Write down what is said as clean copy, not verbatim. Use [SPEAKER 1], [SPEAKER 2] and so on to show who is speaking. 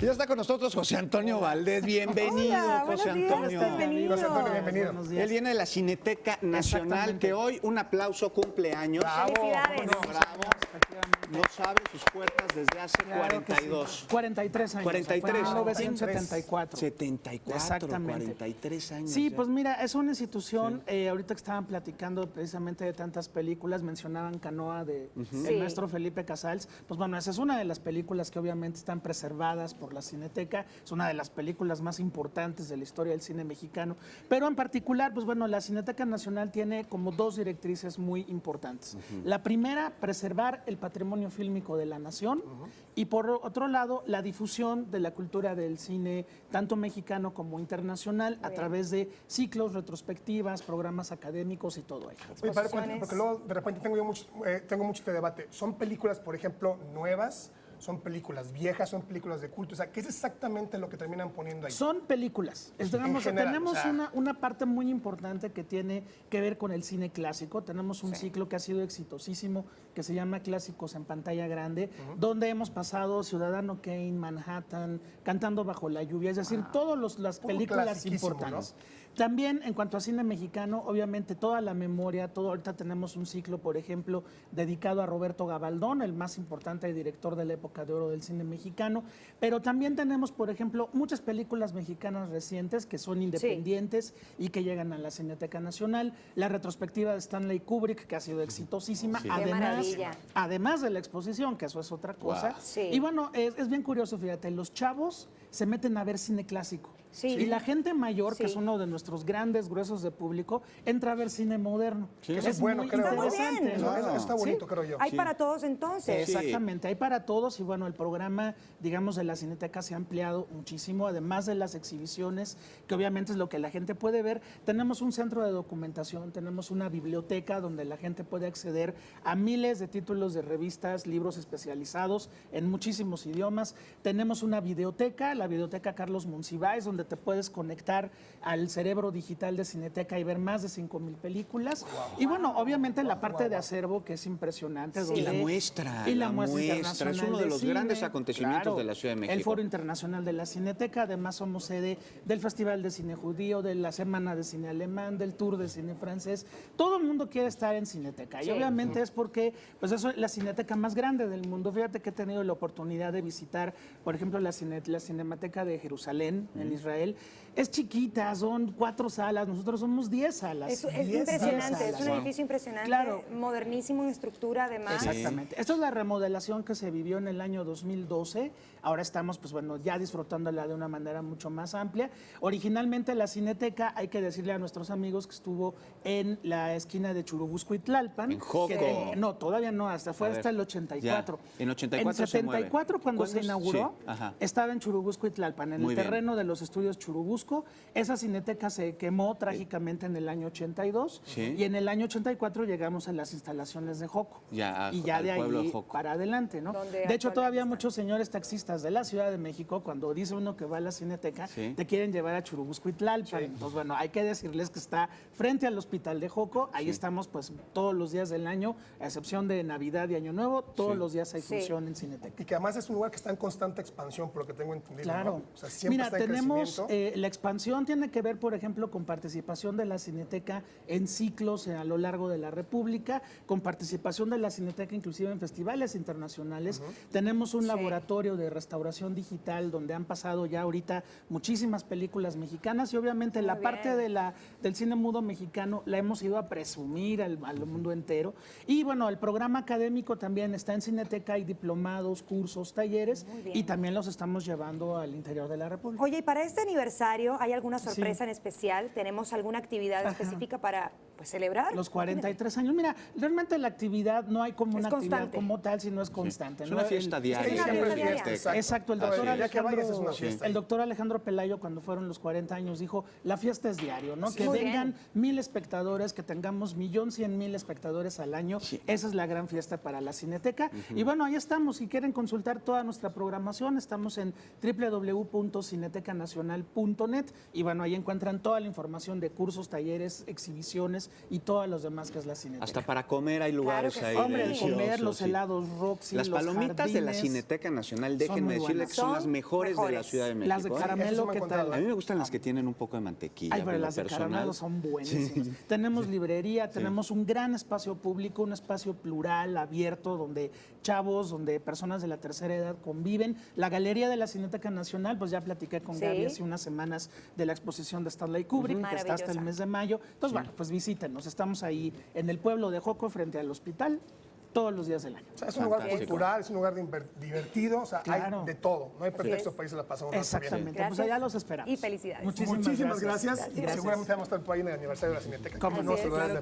[SPEAKER 1] Y ya está con nosotros José Antonio Valdés. Bienvenido,
[SPEAKER 2] Hola,
[SPEAKER 1] José
[SPEAKER 2] buenos días,
[SPEAKER 1] Antonio.
[SPEAKER 2] bienvenido.
[SPEAKER 3] José Antonio, bienvenido.
[SPEAKER 2] Buenos días.
[SPEAKER 1] Él viene de la Cineteca Nacional, que hoy, un aplauso, cumpleaños.
[SPEAKER 2] Felicidades.
[SPEAKER 1] No, bravo. Nos abre sus puertas desde hace
[SPEAKER 2] Claro que
[SPEAKER 1] 42.
[SPEAKER 2] sí. 43 años.
[SPEAKER 1] 43.
[SPEAKER 2] Fue en 1974.
[SPEAKER 1] 74,
[SPEAKER 2] Exactamente.
[SPEAKER 1] 43 años.
[SPEAKER 2] Sí,
[SPEAKER 1] ya.
[SPEAKER 2] pues mira, es una institución, ahorita que estaban platicando precisamente de tantas películas, mencionaban Canoa de el maestro Felipe Casals, pues bueno, esa es una de las películas que obviamente están preservadas por la Cineteca, es una de las películas más importantes de la historia del cine mexicano, pero en particular, pues bueno, la Cineteca Nacional tiene como dos directrices muy importantes. La primera, preservar el patrimonio fílmico de la nación, y por otro lado, la difusión de la cultura del cine, tanto mexicano como internacional, a través de ciclos, retrospectivas, programas académicos y todo ello.
[SPEAKER 3] Oye, padre, cuéntame, porque luego de repente tengo mucho este debate. ¿Son películas, por ejemplo, nuevas? ¿Son películas viejas? ¿Son películas de culto? O sea, ¿qué es exactamente lo que terminan poniendo ahí?
[SPEAKER 2] Son películas. Digamos,
[SPEAKER 3] general,
[SPEAKER 2] tenemos
[SPEAKER 3] o sea.
[SPEAKER 2] una parte muy importante que tiene que ver con el cine clásico. Tenemos un ciclo que ha sido exitosísimo, que se llama Clásicos en Pantalla Grande, donde hemos pasado Ciudadano Kane, Manhattan, Cantando Bajo la Lluvia, es decir, todas las
[SPEAKER 3] Puro
[SPEAKER 2] películas
[SPEAKER 3] clasiquísimo,
[SPEAKER 2] importantes. También en cuanto a cine mexicano, obviamente toda la memoria, ahorita tenemos un ciclo, por ejemplo, dedicado a Roberto Gabaldón, el más importante director de la época de oro del cine mexicano, pero también tenemos, por ejemplo, muchas películas mexicanas recientes que son independientes y que llegan a la Cineteca Nacional, la retrospectiva de Stanley Kubrick, que ha sido exitosísima, además de la exposición, que eso es otra cosa.
[SPEAKER 1] Wow.
[SPEAKER 4] Sí.
[SPEAKER 2] Y bueno, es bien curioso, fíjate, los chavos se meten a ver cine clásico.
[SPEAKER 4] Sí.
[SPEAKER 2] Y la gente mayor, que
[SPEAKER 4] Sí.
[SPEAKER 2] es uno de nuestros grandes gruesos de público, entra a ver cine moderno.
[SPEAKER 1] Sí.
[SPEAKER 3] Eso es bueno,
[SPEAKER 2] muy
[SPEAKER 3] creo.
[SPEAKER 4] Está muy
[SPEAKER 2] interesante,
[SPEAKER 4] bien.
[SPEAKER 2] ¿no?
[SPEAKER 3] Eso está bonito,
[SPEAKER 2] Sí.
[SPEAKER 3] creo yo.
[SPEAKER 4] Hay para todos entonces.
[SPEAKER 2] Exactamente, hay para todos y bueno, el programa, digamos, de la Cineteca se ha ampliado muchísimo, además de las exhibiciones, que obviamente es lo que la gente puede ver. Tenemos un centro de documentación, tenemos una biblioteca donde la gente puede acceder a miles de títulos de revistas, libros especializados en muchísimos idiomas. Tenemos una videoteca, la videoteca Carlos Monsiváis, donde te puedes conectar al cerebro digital de Cineteca y ver más de 5,000 películas. Y bueno, obviamente la parte de acervo, que es impresionante.
[SPEAKER 1] Y la muestra.
[SPEAKER 2] Y la muestra
[SPEAKER 1] Es
[SPEAKER 2] internacional
[SPEAKER 1] uno de los
[SPEAKER 2] cine,
[SPEAKER 1] grandes acontecimientos de la Ciudad de México.
[SPEAKER 2] El Foro Internacional de la Cineteca, además somos sede del Festival de Cine Judío, de la Semana de Cine Alemán, del Tour de Cine Francés. Todo el mundo quiere estar en Cineteca y obviamente es porque pues eso es la cineteca más grande del mundo. Fíjate que he tenido la oportunidad de visitar, por ejemplo, la Cinemateca de Jerusalén, en Israel. Es chiquita, son 4 salas, nosotros somos 10 salas.
[SPEAKER 4] Es
[SPEAKER 2] 10
[SPEAKER 4] impresionante, es
[SPEAKER 2] salas.
[SPEAKER 4] un edificio impresionante,
[SPEAKER 2] Claro.
[SPEAKER 4] modernísimo en estructura además.
[SPEAKER 2] Exactamente. Esta es la remodelación que se vivió en el año 2012. Ahora estamos, pues bueno, ya disfrutándola de una manera mucho más amplia. Originalmente la Cineteca, hay que decirle a nuestros amigos que estuvo en la esquina de Churubusco y Tlalpan.
[SPEAKER 1] En Joco.
[SPEAKER 2] No, todavía no, fue
[SPEAKER 1] A
[SPEAKER 2] hasta
[SPEAKER 1] ver,
[SPEAKER 2] el 84.
[SPEAKER 1] ya. En 84
[SPEAKER 2] En
[SPEAKER 1] se
[SPEAKER 2] 74,
[SPEAKER 1] mueve.
[SPEAKER 2] cuando se
[SPEAKER 1] ¿Cuándo?
[SPEAKER 2] inauguró,
[SPEAKER 1] Sí, ajá.
[SPEAKER 2] estaba en Churubusco y Tlalpan, en
[SPEAKER 1] Muy
[SPEAKER 2] el
[SPEAKER 1] bien.
[SPEAKER 2] terreno de los estudios Churubusco. Esa Cineteca se quemó trágicamente en el año 82
[SPEAKER 1] Sí.
[SPEAKER 2] y en el año 84 llegamos a las instalaciones de Joco.
[SPEAKER 1] Ya,
[SPEAKER 2] y ya
[SPEAKER 1] al
[SPEAKER 2] de
[SPEAKER 1] pueblo de
[SPEAKER 2] ahí
[SPEAKER 1] Joco.
[SPEAKER 2] para adelante, ¿no?
[SPEAKER 4] Donde
[SPEAKER 2] De hecho,
[SPEAKER 4] actualmente
[SPEAKER 2] todavía
[SPEAKER 4] está.
[SPEAKER 2] muchos señores taxistas de la Ciudad de México, cuando dice uno que va a la Cineteca,
[SPEAKER 1] Sí.
[SPEAKER 2] te quieren llevar a Churubusco y Tlalpan. Entonces, bueno, hay que decirles que está frente al Hospital de Joco. Ahí estamos, pues, todos los días del año, a excepción de Navidad y Año Nuevo, todos los días hay
[SPEAKER 4] Sí.
[SPEAKER 2] función en Cineteca.
[SPEAKER 3] Y que además es un lugar que está en constante expansión, por lo que tengo entendido.
[SPEAKER 2] Claro.
[SPEAKER 3] ¿no? O sea, siempre
[SPEAKER 2] Mira,
[SPEAKER 3] está en
[SPEAKER 2] tenemos
[SPEAKER 3] crecimiento.
[SPEAKER 2] la expansión tiene que ver, por ejemplo, con participación de la Cineteca en ciclos a lo largo de la República, con participación de la Cineteca inclusive en festivales internacionales. Tenemos un laboratorio de restauración digital donde han pasado ya ahorita muchísimas películas mexicanas y obviamente la parte del cine mudo mexicano la hemos ido a presumir al mundo entero. Y bueno, el programa académico también está en Cineteca, hay diplomados, cursos, talleres y también los estamos llevando al interior de la República.
[SPEAKER 4] Oye, y para este aniversario, ¿hay alguna sorpresa en especial? ¿Tenemos alguna actividad específica para pues, celebrar?
[SPEAKER 2] Los 43 años. Mira, realmente la actividad no hay como
[SPEAKER 4] Es
[SPEAKER 2] una actividad
[SPEAKER 4] constante.
[SPEAKER 2] como tal, sino es constante.
[SPEAKER 1] Es
[SPEAKER 2] ¿no?
[SPEAKER 1] una fiesta diaria.
[SPEAKER 4] Es una
[SPEAKER 3] Siempre
[SPEAKER 4] fiesta
[SPEAKER 3] fiesta,
[SPEAKER 4] diaria.
[SPEAKER 3] exacto.
[SPEAKER 2] Exacto, el
[SPEAKER 3] Así
[SPEAKER 2] doctor,
[SPEAKER 3] es. Ya que vayas es una fiesta.
[SPEAKER 2] El doctor Alejandro Pelayo, cuando fueron los 40 años, dijo, la fiesta es diario, ¿no? Que
[SPEAKER 4] Muy
[SPEAKER 2] vengan 1,000 espectadores, que tengamos 1,100,000 espectadores al año. Esa es la gran fiesta para la Cineteca. Y bueno, ahí estamos. Si quieren consultar toda nuestra programación, estamos en www.cinetecanacional.com cineteca.nacional.net y bueno, ahí encuentran toda la información de cursos, talleres, exhibiciones y todos los demás que es la Cineteca.
[SPEAKER 1] Hasta para comer hay lugares
[SPEAKER 4] que
[SPEAKER 1] ahí.
[SPEAKER 4] sí.
[SPEAKER 2] Hombre, de
[SPEAKER 1] deliciosos,
[SPEAKER 2] comer, los
[SPEAKER 1] sí.
[SPEAKER 2] helados Roxy,
[SPEAKER 1] Las
[SPEAKER 2] los
[SPEAKER 1] palomitas de la
[SPEAKER 2] jardines.
[SPEAKER 1] Cineteca Nacional,
[SPEAKER 2] Son
[SPEAKER 1] déjenme
[SPEAKER 2] muy
[SPEAKER 1] decirle
[SPEAKER 2] buenas.
[SPEAKER 1] que son las
[SPEAKER 4] Son
[SPEAKER 1] mejores de la
[SPEAKER 4] mejores.
[SPEAKER 1] Ciudad de México.
[SPEAKER 2] Las de
[SPEAKER 1] ¿eh?
[SPEAKER 3] Eso
[SPEAKER 2] caramelo,
[SPEAKER 3] me han
[SPEAKER 2] ¿qué
[SPEAKER 3] contado,
[SPEAKER 2] tal?
[SPEAKER 1] A mí me gustan las que tienen un poco de mantequilla.
[SPEAKER 2] Ay, pero
[SPEAKER 1] en lo
[SPEAKER 2] las de
[SPEAKER 1] personal.
[SPEAKER 2] caramelo son buenísimas. Tenemos librería, tenemos un gran espacio público, un espacio plural, abierto, donde chavos, donde personas de la tercera edad conviven. La Galería de la Cineteca Nacional, pues ya platiqué con
[SPEAKER 4] Sí.
[SPEAKER 2] Gaby hace unas semanas de la exposición de Stanley Kubrick, que está hasta el
[SPEAKER 4] Maravillosa.
[SPEAKER 2] mes de mayo. Entonces, bueno, pues visítenos. Estamos ahí en el pueblo de Joco, frente al hospital, todos los días del año.
[SPEAKER 3] O sea, es un lugar
[SPEAKER 1] Fantástico.
[SPEAKER 3] cultural, es un lugar divertido, o sea,
[SPEAKER 2] Claro.
[SPEAKER 3] hay de todo. No hay pretexto
[SPEAKER 4] es.
[SPEAKER 3] para irse la pasar un rato bien.
[SPEAKER 2] Exactamente.
[SPEAKER 4] Gracias.
[SPEAKER 2] Pues allá los esperamos.
[SPEAKER 4] Y felicidades.
[SPEAKER 3] Muchísimas gracias.
[SPEAKER 2] Gracias.
[SPEAKER 3] Seguramente vamos a estar por ahí en el aniversario de la Cineteca.
[SPEAKER 2] Cómo no,
[SPEAKER 4] Así es.
[SPEAKER 2] claro que